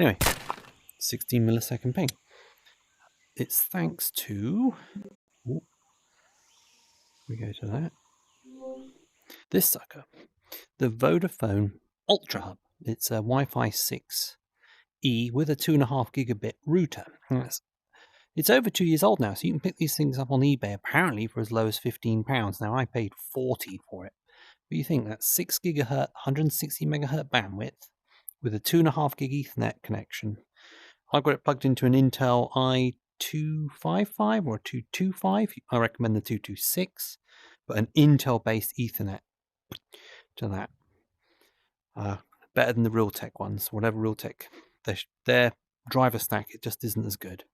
Anyway, 16 millisecond ping. It's thanks to, we go to that, this sucker, the VodaPhone Ultrahub. It's a Wi-Fi 6E with a 2.5 gigabit router. It's over 2 years old now, so you can pick these things up on eBay apparently for as low as £15. Now I paid $40 for it. But you think that's 6 gigahertz, 160 megahertz bandwidth with a 2.5 gig Ethernet connection. I've got it plugged into an Intel i255 or 225. I recommend the 226, but an Intel-based Ethernet to that. Better than the Realtek ones. Whatever Realtek, their driver stack, it just isn't as good.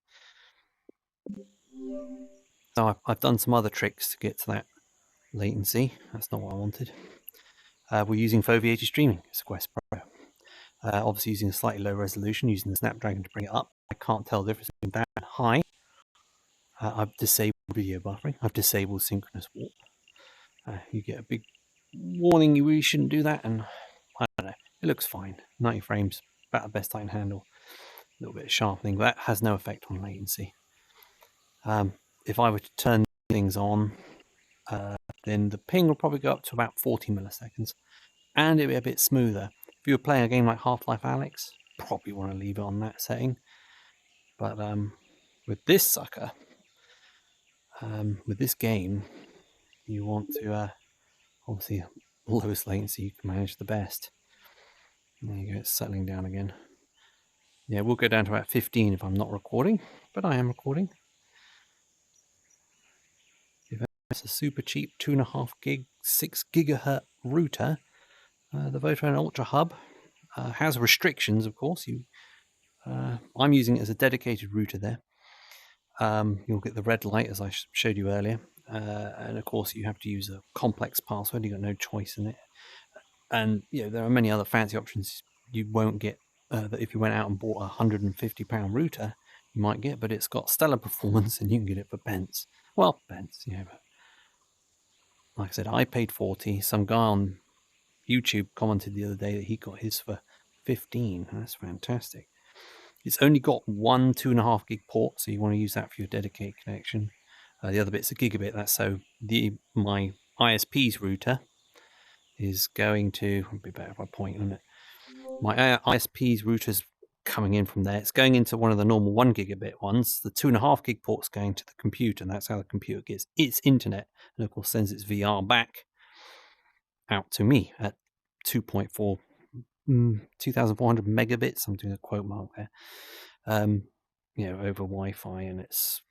So I've done some other tricks to get to that latency. That's not what I wanted. We're using foveated streaming. It's a QuestPro. Obviously using a slightly low resolution, using the Snapdragon to bring it up. I can't tell the difference between that and high. I've disabled video buffering. I've disabled synchronous warp. You get a big warning you really shouldn't do that, and I don't know. It looks fine. 90 frames, about the best I can handle. A little bit of sharpening, but that has no effect on latency. If I were to turn things on, then the ping will probably go up to about 40 milliseconds, and it'll be a bit smoother. If you were playing a game like Half-Life Alyx, probably want to leave it on that setting. But with this sucker, with this game, you want to obviously the lowest latency you can manage the best. There you go, it's settling down again. Yeah, we'll go down to about 15 if I'm not recording, but I am recording. If it's a super cheap 2.5 gig, 6 gigahertz router, the VodaPhone Ultrahub has restrictions, of course. I'm using it as a dedicated router there. You'll get the red light as I showed you earlier, and of course you have to use a complex password. You've got no choice in it, and there are many other fancy options you won't get that if you went out and bought a £150 router you might get, but it's got stellar performance and you can get it for pence. Well, pence, but like I said, I paid 40. Some guy on YouTube commented the other day that he got his for 15. That's fantastic. It's only got one 2.5 gig port, so you want to use that for your dedicated connection. The other bit's a gigabit. That's so my ISP's router is going to. It'd be better if I point on it. My ISP's router's coming in from there. It's going into one of the normal 1 gigabit ones. The 2.5 gig port's going to the computer, and that's how the computer gets its internet, and of course sends its VR back out to me at 2.4. 2,400 megabits. I'm doing a quote mark there. Over Wi-Fi, and it's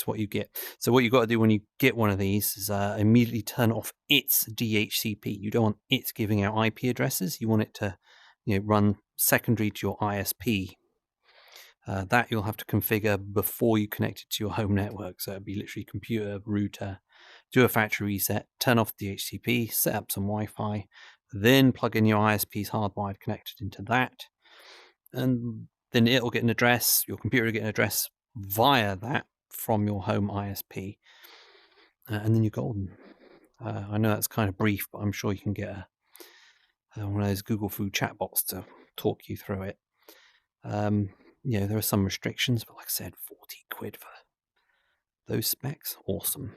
what you get. So what you've got to do when you get one of these is immediately turn off its DHCP. You don't want it giving out IP addresses. You want it to run secondary to your ISP. That you'll have to configure before you connect it to your home network. So it'd be literally computer, router, do a factory reset, turn off DHCP, set up some Wi-Fi, then plug in your ISP's hardwired connected into that, and then it'll get an address, your computer will get an address via that from your home ISP, and then you're golden. I know that's kind of brief, but I'm sure you can get one of those Google Food chatbots to talk you through it. There are some restrictions, but like I said, 40 quid for those specs, awesome.